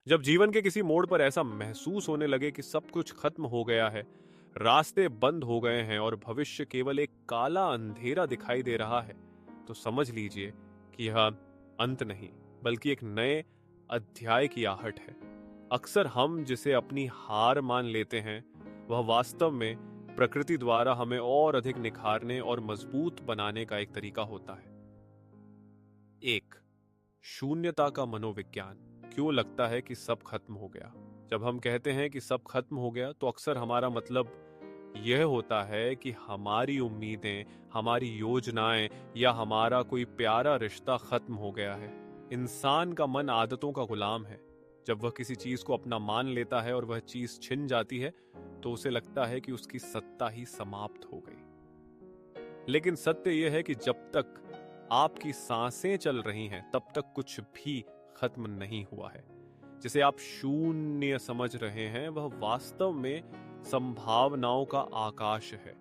जब जीवन के किसी मोड़ पर ऐसा महसूस होने लगे कि सब कुछ खत्म हो गया है, रास्ते बंद हो गए हैं और भविष्य केवल एक काला अंधेरा दिखाई दे रहा है, तो समझ लीजिए कि यह अंत नहीं, बल्कि एक नए अध्याय की आहट है। अक्सर हम जिसे अपनी हार मान लेते हैं, वह वास्तव में प्रकृति द्वारा हमें और अधिक निखारने और मजबूत बनाने का एक तरीका होता है। एक, शून्यता का मनोविज्ञान। क्यों लगता है कि सब खत्म हो गया? जब हम कहते हैं कि सब खत्म हो गया, तो अक्सर हमारा मतलब यह होता है कि हमारी उम्मीदें, हमारी योजनाएं या हमारा कोई प्यारा रिश्ता खत्म हो गया है। इंसान का मन आदतों का गुलाम है। जब वह किसी चीज को अपना मान लेता है और वह चीज छिन जाती है, तो उसे लगता है कि उसकी सत्ता ही समाप्त हो गई। लेकिन सत्य यह है कि जब तक आपकी सांसें चल रही हैं, तब तक कुछ भी खत्म नहीं हुआ है। जिसे आप शून्य समझ रहे हैं, वह वास्तव में संभावनाओं का आकाश है।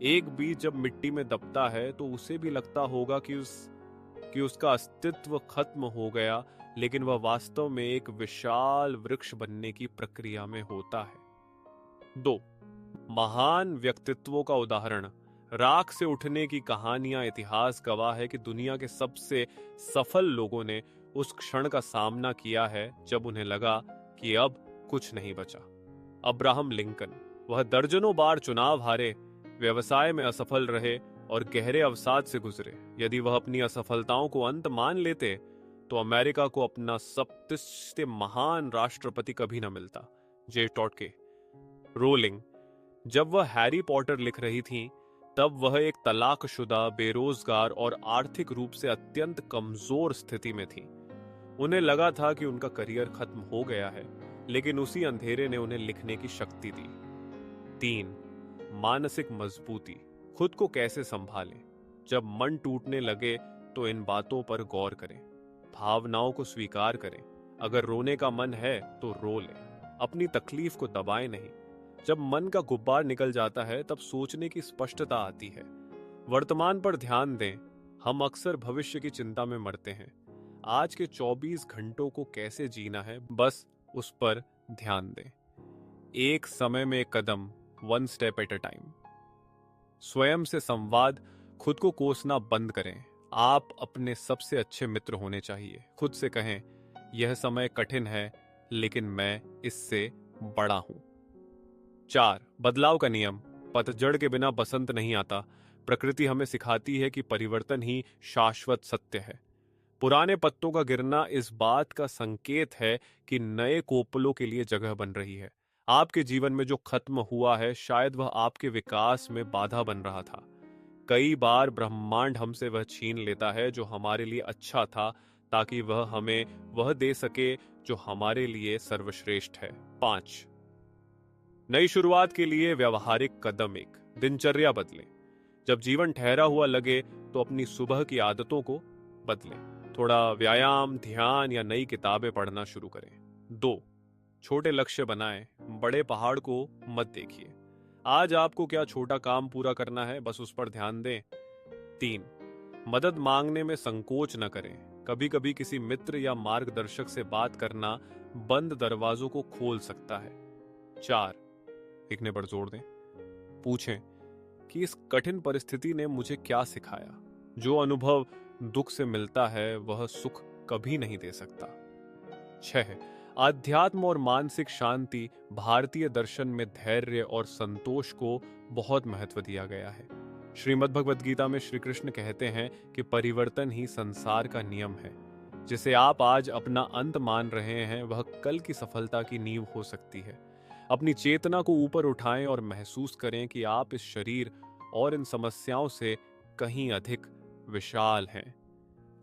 एक बीज जब मिट्टी में दबता है, तो उसे भी लगता होगा कि उसका अस्तित्व खत्म हो गया, लेकिन वह वास्तव में एक विशाल वृक्ष बनने की प्रक्रिया में होता है। दो, महान व्यक्तित्वों का उदाहरण। राख से उठने की कहानियां इतिहास गवाह है कि दुनिया के सबसे सफल लोगों ने उस क्षण का सामना किया है जब उन्हें लगा कि अब कुछ नहीं बचा। अब्राहम लिंकन, वह दर्जनों बार चुनाव हारे, व्यवसाय में असफल रहे और गहरे अवसाद से गुजरे। यदि वह अपनी असफलताओं को अंत मान लेते, तो अमेरिका को अपना सबसे महान राष्ट्रपति कभी न मिलता। जे टॉटके। रोलिंग, जब वह हैरी पॉटर लिख रही थीं, तब वह एक तलाकशुदा, बेरोजगार और आर्थिक रूप से अत्यंत कमजोर स्थिति में थीं। उन्हें लगा था कि उनका करियर खत्म हो गया है, लेकिन उसी अंधेरे ने उन्हें लिखने की शक्ति दी। 3, मानसिक मजबूती। खुद को कैसे संभालें? जब मन टूटने लगे, तो इन बातों पर गौर करें। भावनाओं को स्वीकार करें। अगर रोने का मन है, तो रो लें। अपनी तकलीफ को दबाएं नहीं। जब मन का गुब्बार निकल जाता है, तब सोचने की स्पष्टता आती है। वर्तमान पर ध्यान दें। हम अक्सर भविष्य की चिंता में मरते हैं। आज के 24 घंटों को कैसे जीना है, बस उस पर ध्यान दें। एक समय में एक कदम, one step at a time. स्वयं से संवाद। खुद को कोसना बंद करें। आप अपने सबसे अच्छे मित्र होने चाहिए। खुद से कहें, यह समय कठिन है, लेकिन मैं इससे बड़ा हूं। 4, बदलाव का नियम। पतझड़ के बिना बसंत नहीं आता। प्रकृति हमें सिखाती है कि परिवर्तन ही शाश्वत सत्य है। पुराने पत्तों का गिरना इस बात का संकेत है कि नए कोपलों के लिए जगह बन रही है। आपके जीवन में जो खत्म हुआ है, शायद वह आपके विकास में बाधा बन रहा था। कई बार ब्रह्मांड हमसे वह छीन लेता है जो हमारे लिए अच्छा था, ताकि वह हमें वह दे सके जो हमारे लिए सर्वश्रेष्ठ है। 5, नई शुरुआत के लिए व्यवहारिक कदम। 1, दिनचर्या बदलें। जब जीवन ठहरा हुआ लगे, तो अपनी सुबह की आदतों को बदलें। थोड़ा व्यायाम, ध्यान या नई किताबें पढ़ना शुरू करें। 2, छोटे लक्ष्य बनाएं। बड़े पहाड़ को मत देखिए। आज आपको क्या छोटा काम पूरा करना है, बस उस पर ध्यान दें। 3, मदद मांगने में संकोच न करें। कभी कभी किसी मित्र या मार्गदर्शक से बात करना बंद दरवाजों को खोल सकता है। 4, लिखने पर जोर दें। पूछें कि इस कठिन परिस्थिति ने मुझे क्या सिखाया। जो अनुभव दुख से मिलता है, वह सुख कभी नहीं दे सकता। 6, आध्यात्म और मानसिक शांति। भारतीय दर्शन में धैर्य और संतोष को बहुत महत्व दिया गया है। श्रीमद् भगवद गीता में श्री कृष्ण कहते हैं कि परिवर्तन ही संसार का नियम है। जिसे आप आज अपना अंत मान रहे हैं, वह कल की सफलता की नींव हो सकती है। अपनी चेतना को ऊपर उठाएं और महसूस करें कि आप इस शरीर और इन समस्याओं से कहीं अधिक विशाल हैं।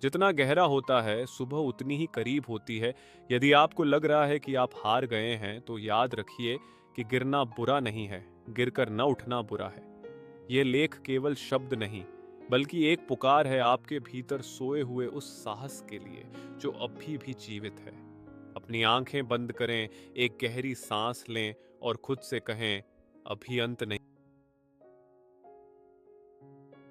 जितना गहरा होता है, सुबह उतनी ही करीब होती है। यदि आपको लग रहा है कि आप हार गए हैं, तो याद रखिए कि गिरना बुरा नहीं है, गिरकर न उठना बुरा है। ये लेख केवल शब्द नहीं, बल्कि एक पुकार है आपके भीतर सोए हुए उस साहस के लिए जो अभी भी जीवित है। अपनी आंखें बंद करें, एक गहरी सांस लें और खुद से कहें, अभी अंत नहीं।